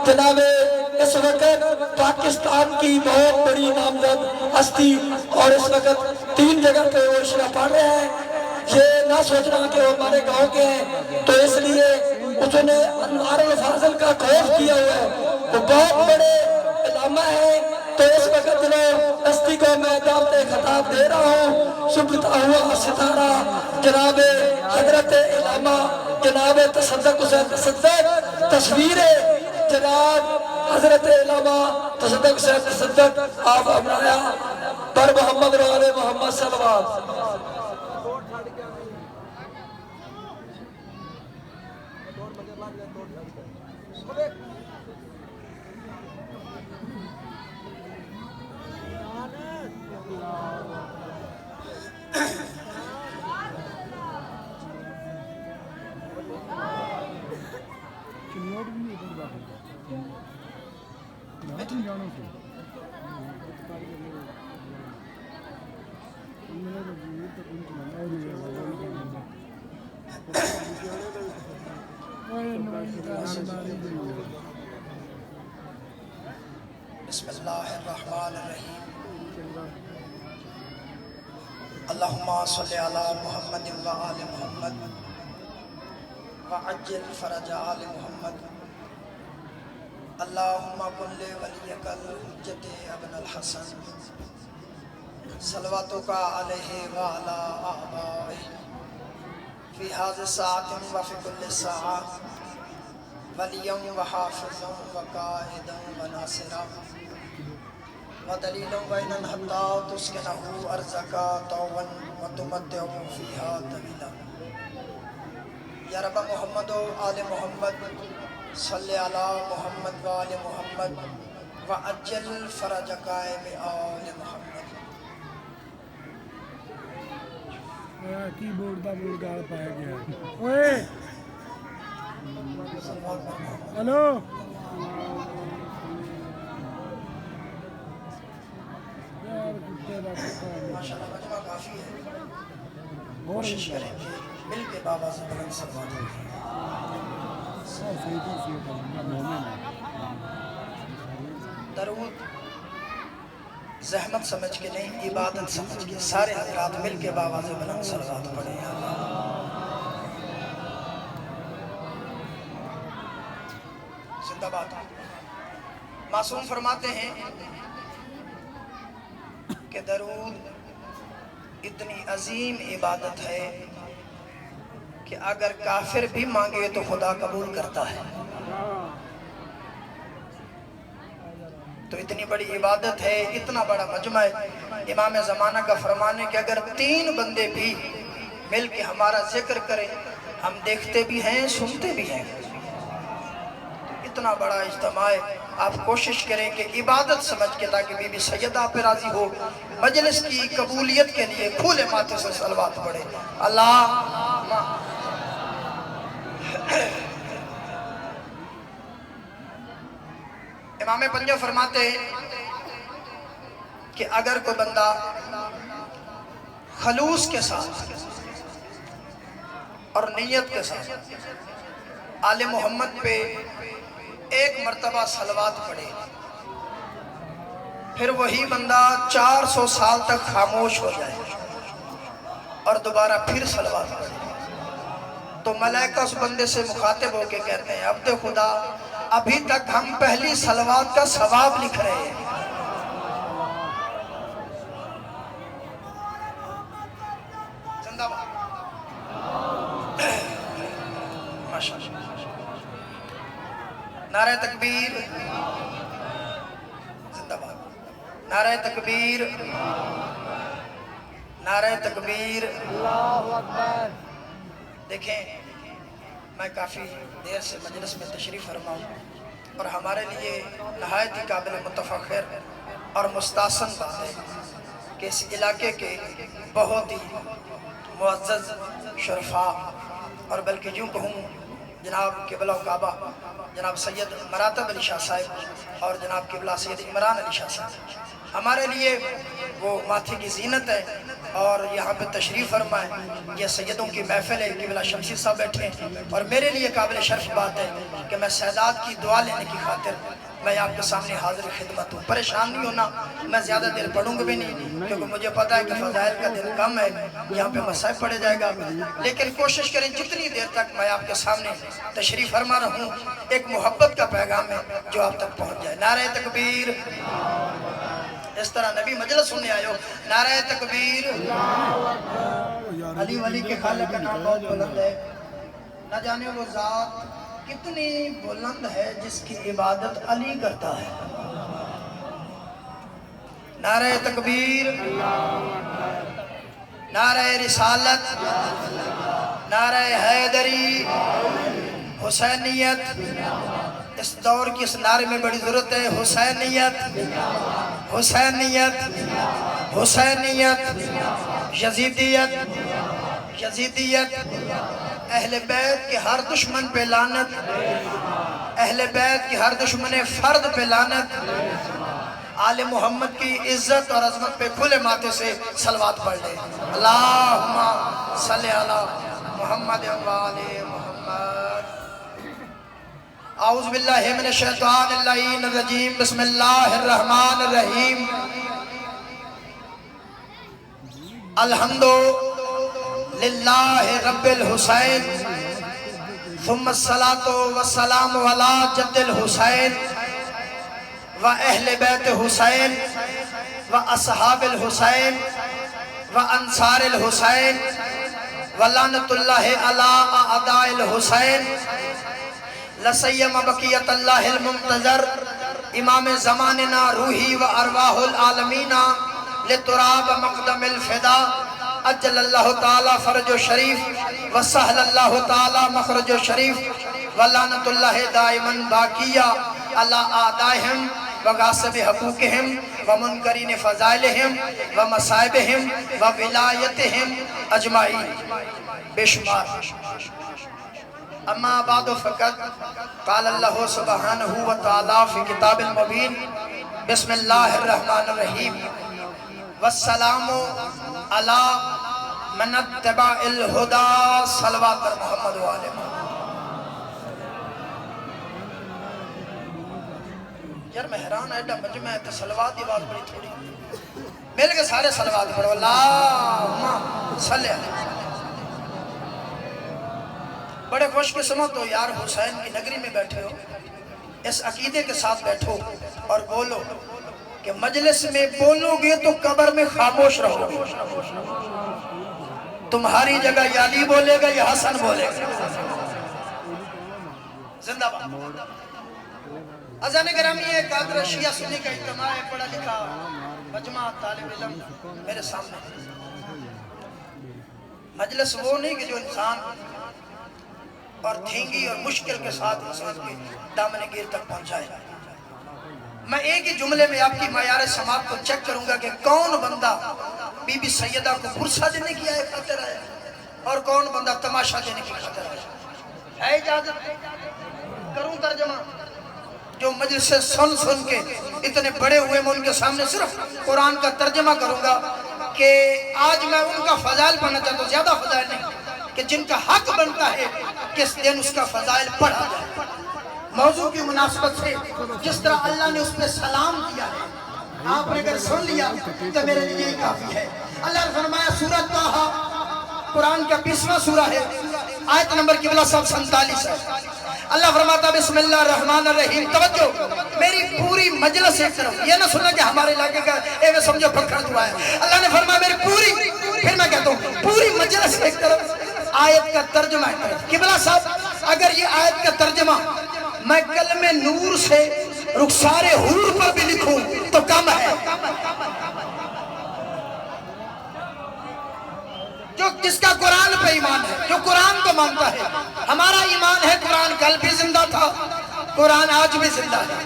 جناب اس وقت پاکستان کی بہت بڑی نامزد ہستی اور اس وقت 3 جگہ پہ وہ اشرا پڑھ رہے ہیں. یہ نہ سوچنا کہ وہ ہمارے گاؤں کے ہیں تو اس لیے انہوں نے انوار الفاضل کا خوف کیا ہوا ہے. وہ بہت بڑے علامہ ہیں تو اس وقت جناب ہستی کو میں دعوت خطاب دے رہا ہوں. شبتا ہوا ستارہ جناب حضرت علامہ جناب تصدق حسین تصدق تصویر جناب حضرت علامہ تصدق حسین تصدق آپ ہمرایا پر محمد و آل محمد صلوات. بسم اللہ الرحمن الرحیم. اللہم صلی علی محمد و آل محمد وعجل فرج آل محمد. اللہم کن ولیک الحجت ابن الحسن صلواتک علیہ وعلا آبائہ فی هذه الساعة وفی کل ساعة ولیا وحافظا وقائدا وناصرا ودلیلا وعینا حتی تسکنہ ارضک طوعا وتمتعہ فیہا طویلا. یا رب محمد و آل محمد صلی علی محمد و آل محمد وعجل فرجک بآل محمد. کی بورڈ دا بورڈ گال پایا گیا اوئے ہلو یار کتے دا ماشاءاللہ مجمع کافی ہے. کوشش کریں کہ مل کے بابا سے بلند صلوات ہوگی. درود زحمت سمجھ کے نہیں عبادت سمجھ کے سارے حضرات مل کے بابا سے بلند صلوات پڑھیں. زندہ باد. معصوم فرماتے ہیں کہ درود اتنی عظیم عبادت ہے کہ اگر کافر بھی مانگے تو خدا قبول کرتا ہے. تو اتنی بڑی عبادت ہے, اتنا بڑا مجمع ہے. امام زمانہ کا فرمان ہے کہ اگر 3 بندے بھی مل کے ہمارا ذکر کریں ہم دیکھتے بھی ہیں سنتے بھی ہیں. اتنا بڑا اجتماع ہے. آپ کوشش کریں کہ عبادت سمجھ کے تاکہ بی بی سیدہ پہ راضی ہو مجلس کی قبولیت کے لیے کھولے ماتھے سے صلوات پڑھے. اللہ امام پنجہ فرماتے ہیں کہ اگر کوئی بندہ خلوص کے ساتھ اور نیت کے ساتھ آل محمد پہ 1 مرتبہ صلوات پڑھے پھر وہی بندہ 400 سال تک خاموش ہو جائے اور دوبارہ پھر صلوات پڑھے تو ملائکہ اس بندے سے مخاطب ہو کے کہتے ہیں عبد خدا ابھی تک ہم پہلی صلوات کا ثواب لکھ رہے ہیں. زندہ باد. ماشاءاللہ. نعرہ تکبیر. زندہ باد. نعرہ تکبیر. نعرہ تکبیر. اللہ اکبر. دیکھیں میں کافی دیر سے مجلس میں تشریف فرما ہوں اور ہمارے لیے نہایت ہی قابل متفخر اور مستحسن بات ہے کہ اس علاقے کے بہت ہی معزز شرفاء اور بلکہ یوں کہوں جناب قبلہ و کعبہ جناب سید مراتب علی شاہ صاحب اور جناب قبلہ سید عمران علی شاہ صاحب ہمارے لیے وہ ماتھے کی زینت ہے اور یہاں پہ تشریف فرمائیں. یہ سیدوں کی محفل ہے. قبلہ شمسی صاحب بیٹھے ہیں اور میرے لیے قابل شرف بات ہے کہ میں سادات کی دعا لینے کی خاطر میں آپ کے سامنے حاضر خدمت ہوں. پریشان نہیں ہونا, میں زیادہ دیر پڑھوں گا بھی نہیں کیونکہ مجھے پتا ہے کہ فضائل کا دن کم ہے, یہاں پہ مسائل پڑھے جائے گا. لیکن کوشش کریں جتنی دیر تک میں آپ کے سامنے تشریف فرما رہا ہوں ایک محبت کا پیغام ہے جو آپ تک پہنچ جائے. نعرہ تکبیر. اس طرح نبی مجلس سننے آئے ہو. نعرہ تکبیر. علی ولی کے خالق کا نام بہت بلند ہے. نہ جانے وہ ذات کتنی بلند ہے جس کی عبادت علی کرتا ہے. نعرہ تکبیر. نعرہ رسالت. نعرہ حیدری. حسینیت. اس دور کی اس نعرے میں بڑی ضرورت ہے. حسینیت. حسینیت. حسینیت. یزیدیت. یزیدیت. اہل بیت کے ہر دشمن پہ لعنت. اہل بیت کے ہر دشمن فرد پہ لعنت. آل محمد کی عزت اور عظمت پہ کھلے ماتھے سے صلوات پڑھ لیں. اللہم صلی علی محمد و آل محمد. اعوذ باللہ من الشیطان اللعین الرجیم. بسم اللہ الرحمن الرحیم. الحمد للہ رب الحسین ثم الصلاة والسلام علی جد الحسین و اہل بیت حسین و اصحاب الحسین و انصار الحسین و لعنت اللہ علی اعداء الحسین لسیم بقیت اللہ المنتظر امام زماننا روحی و ارواح العالمین لتراب مقدم الفدا اجل اللہ تعالی فرج و شریف و سہل اللہ تعالی مخرج و شریف و لعنت اللہ دائماً باقیہ علی اعدائہم و غاصب حقوقہم و منکرین فضائلہم و مصائبہم و ولایتہم اجمعین. بے شمار. اما بعد فقط قال اللہ سبحانہ وتعالی فی کتاب المبین. بسم اللہ الرحمن الرحیم. والسلام علی من اتبع الہدا. صلوات پر محمد و آل محمد. یار میں حیران ایڈا مجمع ہے تو صلوات دی بات بڑی تھوڑی مل کے سارے صلوات پڑھو. اللہم صلی علیہ. بڑے خوش قسمت ہو یار حسین کی نگری میں بیٹھے ہو. اس عقیدے کے ساتھ بیٹھو اور بولو کہ مجلس میں بولو گے تو قبر میں خاموش رہو گے. تمہاری جگہ یا علی بولے گا یا حسن بولے گا. زندہ باد. اذان گرامی ہے. قادر شیعہ سنی کا اجتماع ہے. پڑھا لکھا مجمع طالب علم میرے سامنے. مجلس وہ نہیں کہ جو انسان اور دھینگی اور مشکل کے ساتھ انسان کے دامن گیر تک پہنچائے. میں ایک ہی جملے میں آپ کی معیار سماعت کو چیک کروں گا کہ کون بندہ بی بی سیدہ کو برسہ دینے کی آئے خاطر آئے اور کون بندہ تماشا دینے کی خاطر آئے. ہے اجازت کروں ترجمہ؟ جو مجلس سے سن کے اتنے بڑے ہوئے میں ان کے سامنے صرف قرآن کا ترجمہ کروں گا کہ آج میں ان کا فضائل پڑھنا چاہتا ہوں. زیادہ فضائل نہیں کہ جن کا حق بنتا ہے کس دن اس کا فضائل پڑھا جائے. موضوع کی مناسبت سے جس طرح اللہ نے اس پہ سلام کیا ہے آپ نے اگر سن لیا تو میرے لیے یہی کافی ہے. اللہ نے فرمایا سورۃ طٰہٰ قرآن کا 20واں سورہ ہے. آیت نمبر قبلہ صاحب 47 ہے. اللہ فرماتا بسم اللہ الرحمن الرحیم. توجہ میری پوری مجلس ایک طرف. یہ نہ سننا کہ ہمارے علاقے کا میں سمجھو پکڑ دعا ہے. اللہ نے فرمایا میری پوری پھر میں کہتا ہوں پوری مجلس ایک طرف آیت کا ترجمہ ہے. قبلہ صاحب اگر یہ آیت کا ترجمہ میں کلمہ نور سے رخسار حور پر بھی لکھوں تو کم ہے. جو جس کا قرآن پہ ایمان ہے جو قرآن کو مانتا ہے. ہمارا ایمان ہے قرآن کل بھی زندہ تھا قرآن آج بھی زندہ ہے.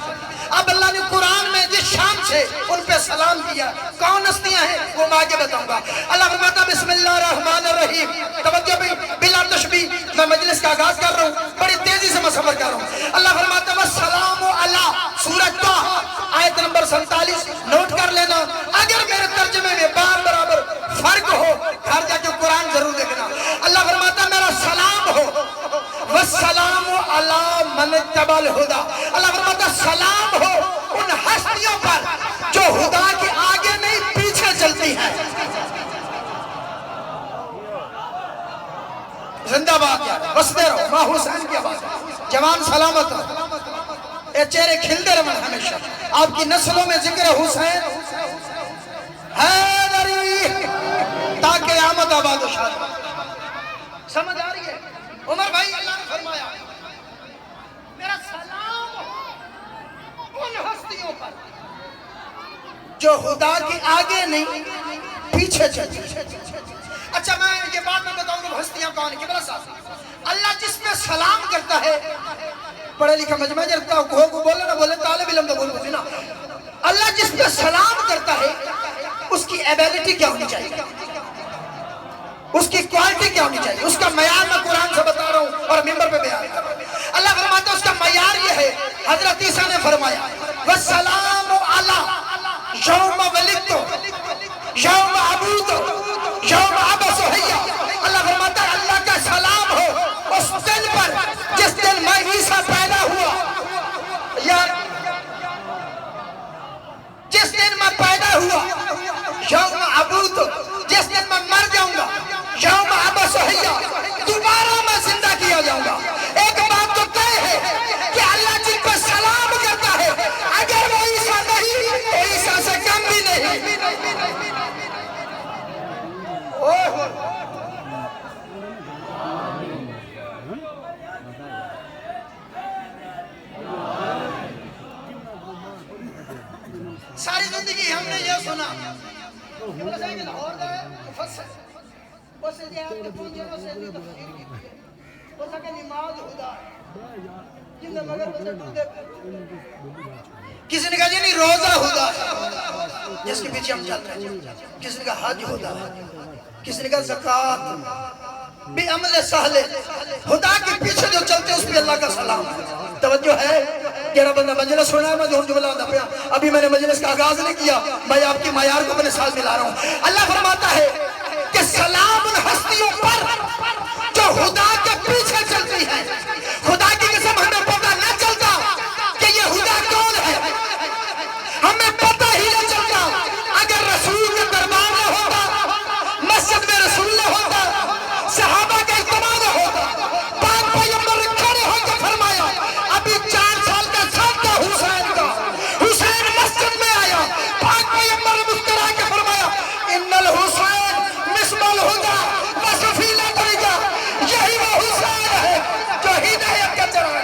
اب اللہ نے قرآن میں جس شان سے ان پہ سلام کیا کون ہستیاں ہیں وہ میں آگے بتاؤں گا. اللہ فرماتا بسم اللہ الرحمن الرحیم. توجہ بھی بلا تشبیہ میں مجلس کا آغاز کر رہا ہوں. بڑی تیزی سے میں سفر کر رہا ہوں. اللہ فرماتا والسلام علی سورۃ طٰہٰ آیت نمبر 47 نوٹ کر لینا. اگر میرے ترجمے میں بار برابر فرق ہو آباد یار بستے رہو ماں حسین کی آباد جوان سلامت رہو اے چہرے کھلتے رہن ہمیشہ آپ کی نسلوں میں ذکر حسین حیدری تاکہ آمد آباد و شاد سمجھ آ رہی ہے عمر بھائی اللہ نے فرمایا میرا سلام ان ہستیوں پر جو خدا کے آگے نہیں پیچھے چلتی اچھا میں یہ بات میں بتاؤں گا ہستیاں کون ہیں قبلہ صاحب اللہ جس میں سلام کرتا ہے پڑھے لکھا مجمع جرتا ہو کو بولے نہ بولے طالب علم تو بول مجھے نا اللہ جس میں سلام کرتا ہے اس کی ایبیلٹی کیا ہونی چاہیے اس کی کوالٹی کیا ہونی چاہیے اس کا معیار میں قرآن سے بتا رہا ہوں اور ممبر پہ بیان کر رہا ہوں اللہ فرماتا ہے اس کا معیار یہ ہے حضرت عیسیٰ نے فرمایا وَالسَّلَامُ عَلَىٰ یوم ولدتُ یوم ابوتُ یوم عبس حیّا اللہ فرماتا ہے اللہ کا سلام ہو اس دن پر جس دن میں عیسیٰ پیدا ہوا یار جس دن میں پیدا ہوا یوم ابوتُ جس دن میں مر جاؤں گا یوم عبس حیّا دوبارہ میں زندہ کیا جاؤں گا ایک بات تو طے ہے کہ اللہ جن پر سلام کرتا ہے اگر وہ عیسیٰ نہیں تو عیسیٰ سے کم بھی نہیں ساری زندگی ہم نے یہ سنا کسی نے کہا جی نہیں روزہ خدا جس کے پیچھے ہم چل رہے ہیں کسی نے کہا حج خدا کسی نے کہا زکاة بھی عمل سہلے خدا کے پیچھے جو چلتے اس پہ اللہ کا سلام توجہ ہے کہنا بندہ مجلس سنا ہے میں جو جملہ آدھا پیا ابھی میں نے مجلس کا آغاز نہیں کیا میں آپ کی معیار کو اپنے ساتھ ملا رہا ہوں اللہ فرماتا ہے کہ سلام ان ہستیوں پر جو خدا کے پیچھے چلتی ہے خدا کی قسم ہمیں پتہ نہ چلتا کہ یہ خدا کون ہے ہمیں پتہ ہی نہ چلتا اگر رسول کے دربار نہ ہوتا مسجد میں رسول نہ ہوتا صحابہ کا اجتماع نہ ہوتا پاک پیغمبر کھڑے ہو کے فرمایا ابھی 4 سال کا ساتھ تھا حسین کا حسین مسجد میں آیا پاک پیغمبر مسکرا کے فرمایا ان الحسین مصباح الہدی و سفینہ النجاہ یہی وہ حسین ہے جو ہدایت کا چراغ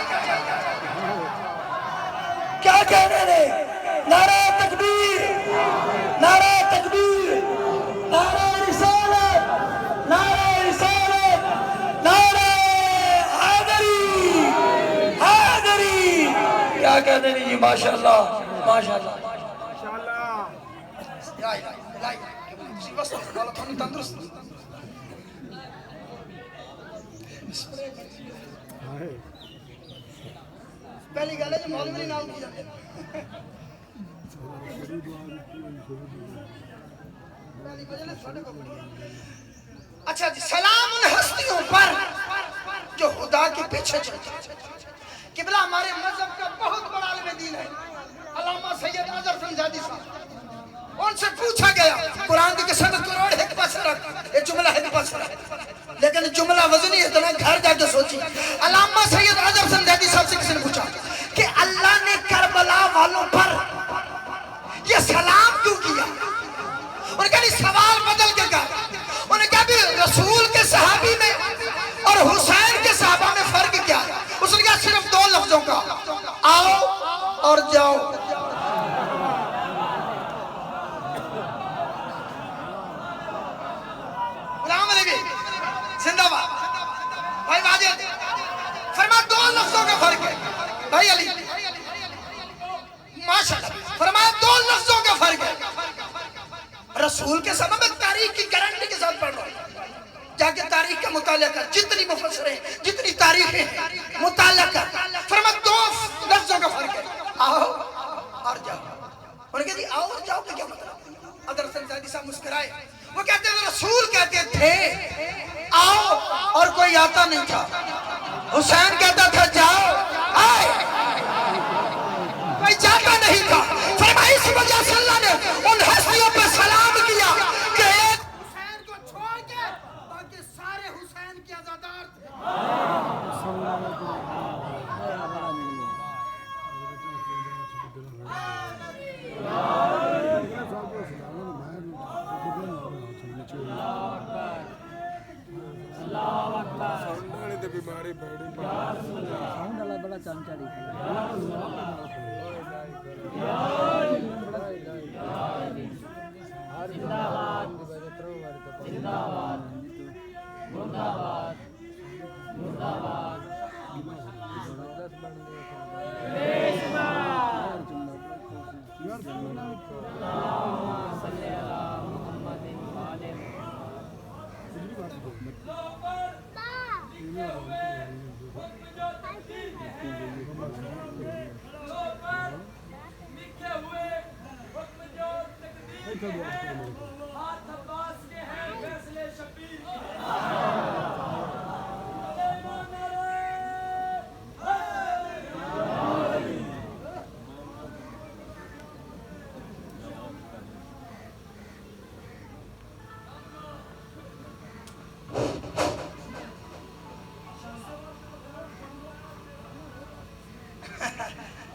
کیا کہنے نے نعرہ تکبیر نعرہ تکبیر نعرہ رسالت نعرہ رسالت نعرہ حیدری حیدری کیا کہنے نے جی ماشاءاللہ ماشاءاللہ تندرست پہلی گل ہے جو مولوی نہیں نام کی جاتے اچھا جی سلام ان ہستیوں پر جو خدا کے پیچھے چلتے قبلہ ہمارے مذہب کا بہت بڑا عالم دین ہے علامہ سید اظہر فنجادی صاحب ان سے پوچھا گیا قرآن کی 100 کروڑ حکمت سے رکھ یہ جملہ حکمت سے رکھ لیکن جملہ وزنی ہے اتنا گھر جا کے سوچی علامہ سید اظہر فنجادی صاحب سے کسی نے پوچھا کہ اللہ نے کربلا والوں پر یہ سلام کیوں کیا انہوں نے کہا نہیں سوال بدل کے کہا انہوں نے کہا بھی رسول کے صحابی میں اور حسین کے صحابہ میں فرق کیا ہے اس نے کہا صرف 2 لفظوں کا آؤ اور جاؤ غلام علی بھی زندہ باد بھائی واجد فرما 2 لفظوں کا فرق ہے بھائی علی ماشاءاللہ فرمایا 2 لفظوں کا فرق ہے رسول کے سبب میں تاریخ کی گارنٹی کے ساتھ پڑھ رہا ہوں جا کے تاریخ کا مطالعہ کر جتنی مفسریں جتنی تاریخیں ہیں مطالعہ کر فرمایا 2 لفظوں کا فرق ہے آؤ اور جاؤ انہوں نے کہا جی آؤ اور جاؤ کا کیا مطلب اظہر فنجادی صاحب مسکرائے وہ کہتے ہیں رسول کہتے تھے آؤ اور کوئی آتا نہیں تھا حسین کہتا تھا جاؤ آئے کوئی جاتا نہیں تھا فرمایا اس وجہ سے اللہ نے ان ہستیوں پہ سلام کیا کہ ایک حسین کو چھوڑ کے باقی سارے حسین کے عزادار تھے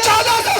1400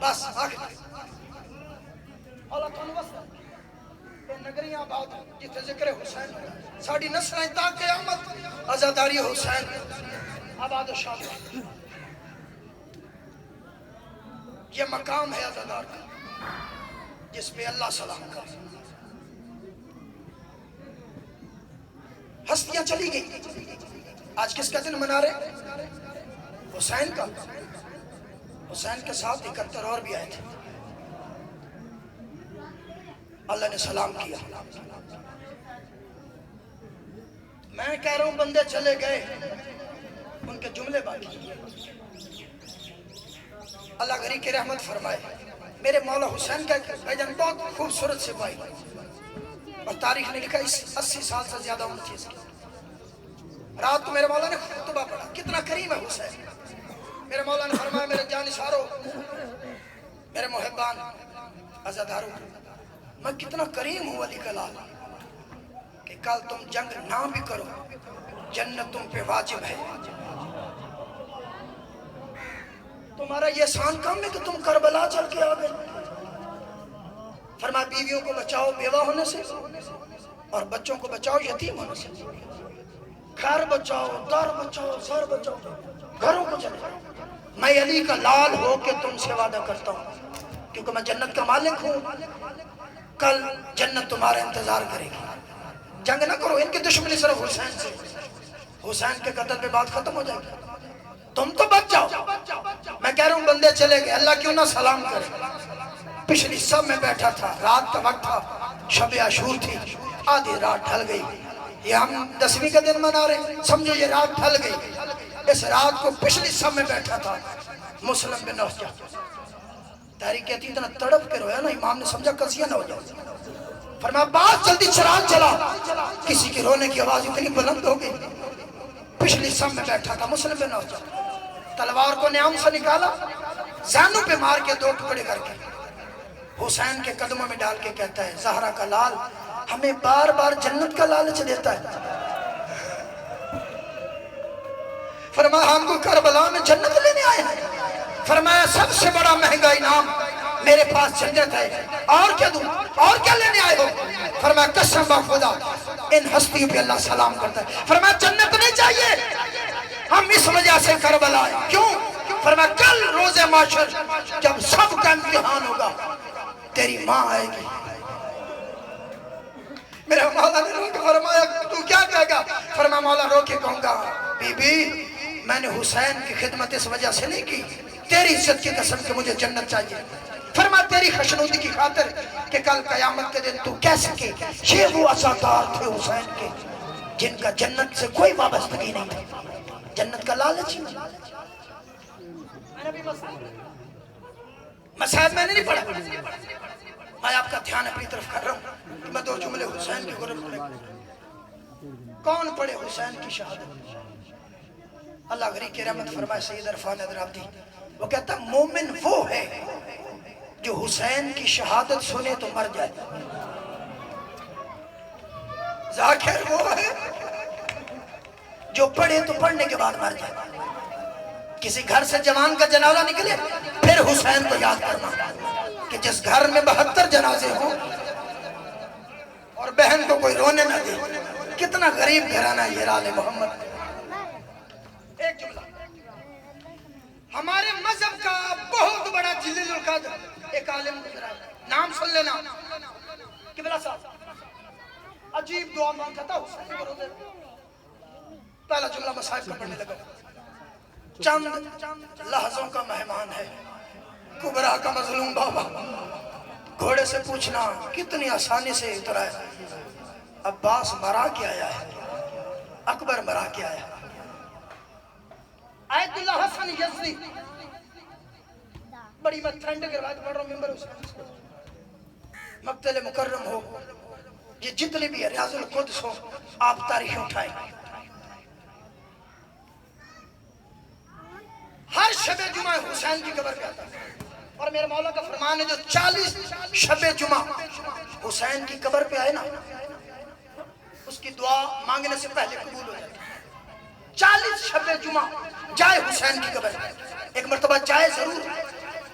بس آخر اللہ تعالیٰ وسط نگریاں آباد جتنے ذکر حسین ساڑی نسلیں تا قیامت عزاداری حسین آباد و شاد یہ مقام ہے عزادار کا جس پہ اللہ سلام کا ہستیاں چلی گئی آج کس کا دن منا رہے حسین کا حسین کے ساتھ 71 اور بھی آئے تھے اللہ نے سلام کیا میں کہہ رہا ہوں بندے چلے گئے ان کے جملے باقی اللہ غنی کی رحمت فرمائے میرے مولا حسین کا بھائی بہت خوبصورت سپاہی اور تاریخ نے لکھا 80 سال سے زیادہ عمر تھی اس کی رات کو میرے مولا نے خطبہ پڑھا کتنا کریم ہے حسین میرے مولا نے فرمایا میرے جانثارو میرے محبان عزادارو میں کتنا کریم ہوں علی کا لال کہ کل تم جنگ نہ بھی کرو جنت تم پہ واجب ہے تمہارا یہ احسان کام ہے کہ تم کربلا چل کے آ گئے فرمایا بیویوں کو بچاؤ بیوہ ہونے سے اور بچوں کو بچاؤ یتیم ہونے سے گھر بچاؤ در بچاؤ سر بچاؤ گھروں کو چلے میں علی کا لال ہو کے تم سے وعدہ کرتا ہوں کیونکہ میں جنت کا مالک ہوں کل جنت تمہارا انتظار کرے گی جنگ نہ کرو ان کی دشمنی صرف حسین سے حسین کے قتل پہ بات ختم ہو جائے گی تم تو بچ جاؤ میں کہہ رہا ہوں بندے چلے گئے اللہ کیوں نہ سلام کرے پچھلی سب میں بیٹھا تھا رات کا وقت تھا شب عاشور تھی آدھی رات ڈھل گئی یہ ہم 10ویں کا دن منا رہے سمجھو یہ رات ڈھل گئی اس رات کو پچھلی سب میں بیٹھا تھا مسلم بن نوجہ تحریک کہتی اتنا تڑپ کے رویا نا امام نے سمجھا قضیہ نہ ہو جائے فرمایا بات جلدی چراغ چلا کسی کی رونے کی آواز اتنی بلند ہو گئی پچھلی سب میں بیٹھا تھا مسلم بن نوجہ تلوار کو نیام سے نکالا زانوں پہ مار کے 2 ٹکڑے کر کے حسین کے قدموں میں ڈال کے کہتا ہے زہرا کا لال ہمیں بار بار جنت کا لالچ دیتا ہے فرمایا ہم کو کربلا میں جنت لینے آئے ہیں فرمایا سب سے بڑا مہنگا انعام میرے پاس جنت ہے اور کیا دوں اور کیا لینے آئے ہو فرمایا قسم خدا ان ہستیوں پہ اللہ سلام کرتا ہے فرمایا جنت نہیں چاہیے ہم اس وجہ سے کربلا آئے کیوں فرمایا کل روز معاشر جب سب کا امتحان ہوگا تیری ماں آئے گی میرے مولا نے رو کے فرمایا تو کیا کہے گا فرمایا مولا رو کے کہوں گا بی بی میں نے حسین کی خدمت اس وجہ سے نہیں کی تیری عزت کی قسم کہ مجھے جنت چاہیے فرمایا تیری خشنودی کی خاطر کہ کل قیامت کے دن تو کہہ سکے یہ وہ عزادار تھے حسین کے جن کا جنت سے کوئی وابستگی نہیں تھی جنت کا لالچ ہی مسائب میں نے نہیں پڑھا میں آپ کا دھیان اپنی طرف کر رہا ہوں کہ میں 2 جملے حسین کی غرب پڑھے کون پڑھے حسین کی شہادت اللہ غریب کی رحمت فرمائے سید عرفان ادرابدی وہ کہتا مومن وہ ہے جو حسین کی شہادت سنے تو مر جائے ذاکر وہ ہے جو پڑھے تو پڑھنے کے بعد مر جائے کسی گھر سے جوان کا جنازہ نکلے پھر حسین کو یاد کرنا کہ جس گھر میں 72 جنازے ہوں اور بہن کو کوئی رونے نہ دے کتنا غریب گھرانہ یہ آل محمد ایک جملہ ہمارے مذہب کا بہت بڑا جلیل القدر ایک عالم گزرا نام سن لینا قبلہ صاحب عجیب دعا مانگتا تھا حسین کو روزے پہلا جملہ مصائب کا پڑھنے لگا چند لحظوں کا مہمان ہے کبرا کا مظلوم بابا گھوڑے سے پوچھنا کتنی آسانی سے اترا ہے عباس مرا کے آیا ہے اکبر مرا کے آیا ہے آیت اللہ حسن یزدی بڑی میں ٹھنڈ کے روایت پڑھ رہا ہوں ممبر حسین مقتل مکرم ہو یہ جتنے بھی ہے ریاض القدس ہو آپ تاریخ اٹھائیں ہر شب جمعہ حسین کی قبر پہ آتا ہے اور میرے مولا کا فرمان ہے جو 40 شب جمعہ حسین کی قبر پہ آئے نا اس کی دعا مانگنے سے پہلے قبول ہو جاتی ہے 40 شب جمعہ جائے حسین کی قبر ایک مرتبہ جائے ضرور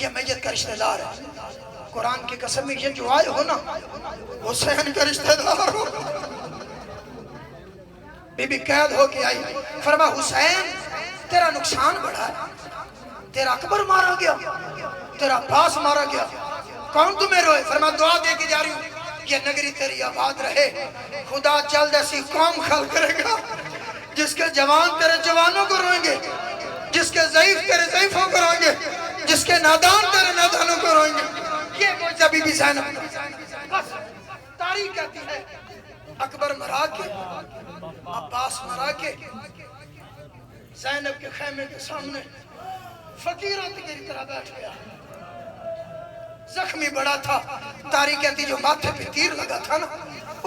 یہ میت کا رشتہ دار ہے. قرآن کی قسم یہ جو آئے ہو نا حسین کا رشتہ دار ہو. بی بی قید ہو کے آئی. فرما حسین تیرا نقصان بڑھا ہے, تیرا اکبر مارا گیا, تیرا عباس مارا گیا, کون تمہیں روئے؟ فرما دعا دے کے جا رہی ہوں یہ نگری تیری آباد رہے. خدا جلد ایسی قوم خلق کرے گا جس کے جوان تیرے جوانوں کو روئیں گے, جس کے ضعیف تیرے ضعیفوں کو روئیں گے, جس کے نادان تیرے نادانوں کو روئیں گے. یہ معجزہ بی بی زینب کا. بس تاریخ کہتی ہے اکبر مرا کے, عباس مرا کے, زینب کے خیمے کے سامنے فقیرات کی طرح بیٹھ گیا. زخمی بڑا تھا. تاریخ کہتی جو ماتھے پہ تیر لگا تھا نا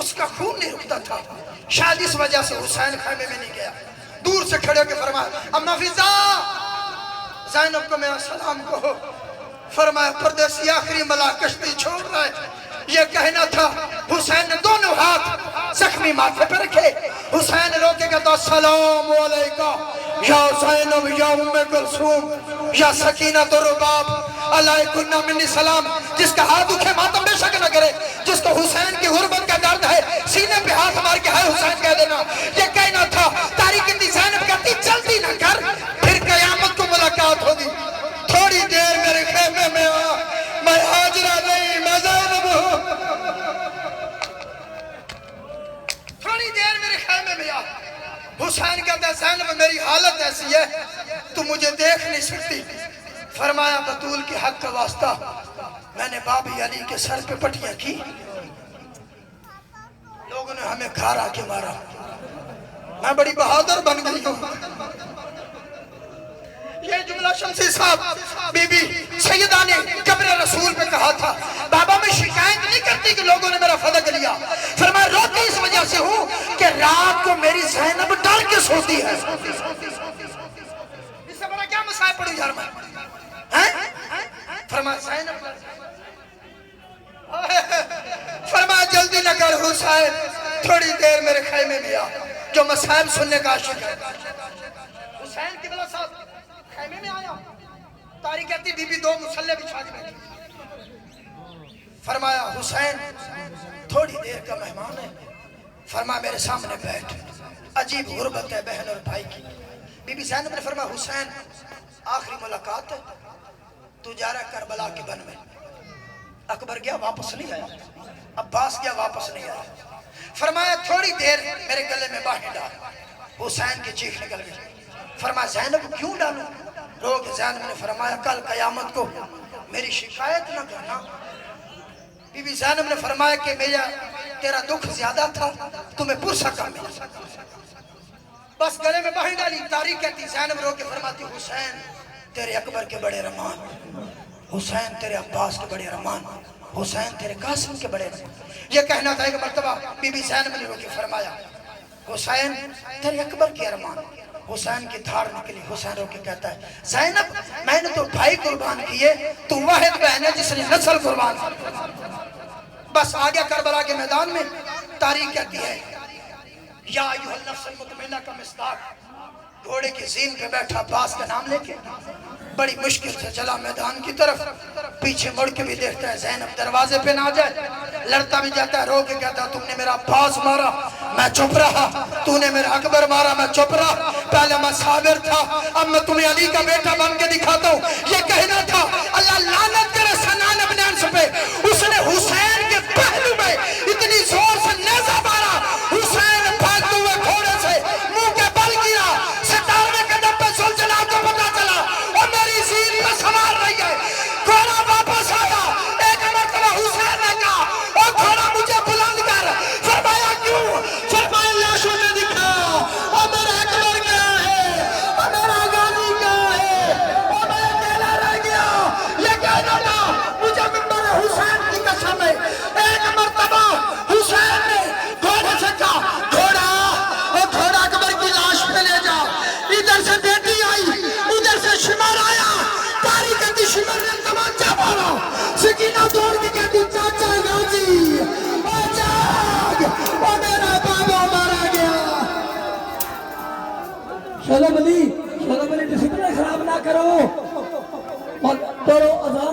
اس کا خون نہیں رکتا تھا. شاید اس وجہ سے حسین خیمے میں نہیں گیا. دور سے کھڑے ہو کے فرمایا اما فضا زینب کو میرا سلام کہو. فرمایا پردیسی آخری ملا کشتی چھوڑ رہا ہے. یہ کہنا تھا. حسین نے دونوں ہاتھ زخمی ماتھے پہ رکھے. حسین رو کے کہتا السلام علیکم یا زینب یا ام کلثوم یا سکینۃ الرباب علیکن منی سلام. جس کا ہاتھ دکھے ماتم بے شک نہ کرے, جس کو حسین کی غربت کا درد ہے سینے پہ ہاتھ مار کے ہے حسین کہہ دینا. یہ کہنا تھا. تاریخ کی زینب کہتی جلدی نہ کر پھر قیامت کو ملاقات ہوگی. تھوڑی دیر میرے خیمے میں آ, میں ہاجرہ نہیں میں زینب ہوں. تھوڑی دیر میرے خیمے میں آ. حسین کہتا ہے زینب میری حالت ایسی ہے تو مجھے دیکھ نہیں سکتی. فرمایا بطول کے حق کا واسطہ میں نے بابی علی کے سر پہ پٹیاں کی, لوگوں نے ہمیں کھارا کے مارا, میں بڑی بہادر بن گئی ہوں. یہ جملہ شمسی صاحب بی بی سیدہ نے قبر رسول پہ کہا تھا. بابا میں شکایت نہیں کرتی کہ لوگوں نے میرا فدق لیا. فرمایا روتی اس وجہ سے ہوں کہ رات کو میری زینب ڈر کے سوتی ہے. اس سے بڑا کیا مسائل پڑھوں یار میں. فرمایا زینب, فرمایا جلدی نہ کر حسین تھوڑی دیر میرے خیمے میں آ. جو مسائل سننے کا عاشق ہے. حسین کی بلا صاحب خیمے میں آیا. تاریخ کہتی بی بی دو مسلح بچھا کے بیٹھی. فرمایا حسین تھوڑی دیر کا مہمان ہے. فرمایا میرے سامنے بیٹھ. عجیب غربت ہے بہن اور بھائی کی. بی بی زینب نے فرمایا حسین آخری ملاقات ہے, تو جا رہا کربلا کے بن میں. اکبر گیا واپس نہیں آیا, عباس گیا واپس نہیں آیا. فرمایا تھوڑی دیر میرے گلے میں باہیں ڈال. حسین کی چیخ نکل گئی. فرمایا زینب کیوں ڈالوں؟ روگ زینب نے فرمایا کل قیامت کو میری شکایت نہ کرنا. بی بی زینب نے فرمایا کہ تیرا دکھ زیادہ تھا تمہیں پرسہ کم ملا. بس گلے میں باہیں ڈالی. تاریخ کہتی زینب رو کے فرماتی حسین تیرے اکبر کے بڑے رحمان, حسین تیرے عباس کے بڑے رحمان, حسین تیرے قاسم کے بڑے رحمان. یہ کہنا تھا ایک مرتبہ بی بی زینب نے رو کے فرمایا حسین تیرے اکبر کے ارمان. حسین کی دھاڑ نکلی. حسین رو کے کہتا ہے زینب میں نے تو بھائی قربان کیے, تو واحد بہن ہے جس نے نسل قربان کی. بس آ گیا کربلا کے میدان میں. تاریخ کہتی ہے یا ایھا النفس المطمئنہ کا مصداق گھوڑے کی زین پہ بیٹھا عباس کا نام لے کے بڑی مشکل سے چلا میدان کی طرف. پیچھے مڑ کے بھی دیکھتا ہے زینب دروازے پہ نہ جائے. لڑتا بھی جاتا ہے. رو کے کہتا ہے تم نے میرا عباس مارا میں چپ رہا, تو نے میرا اکبر مارا میں چپ رہا. پہلے میں صابر تھا, اب میں تمہیں علی کا بیٹا بن کے دکھاتا ہوں. یہ کہنا تھا. اللہ لعنت کرے سنان ابن انس پہ, اس نے حسین کے پہلو میں اتنی زور سے نیزہ مارا. حسین بھاگتے ہوئے گھوڑے سے منہ کے بل گیا. 97 قدم پہ زلزلہ کو پتا چلا اور میری زین پہ سوار رہی ہے. گھوڑا واپس آیا. ایک مرتبہ حسین نے کہا اور گھوڑا مجھے بلند کر. فرمایا کیوں؟ فرمایا لاشوں نے دکھا اور میرا اکبر کیا ہے اور میرا غازی کیا ہے اور میں اکیلا رہ گیا. یہ کہنا تھا مجھے منبر حسین کی قسم ہے. ایک مرتبہ حسین نے گھوڑے سے کہا گھوڑا اور گھوڑا اکبر کی لاش پہ لے جا. ادھر سے بیٹی آئی, ادھر سے شمر آیا. تاریخ کہتی شمر نے تمانچہ مارا. سکینہ دوڑ کے کہتی چاچا غازی اور جاگ اور میرا بابا مارا گیا. شہزاد علی ڈسپلن خراب نہ کرو اور پڑھو اذان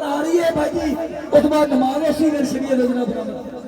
جی اس بعد نماز اسی دن شریعت وجنا برابر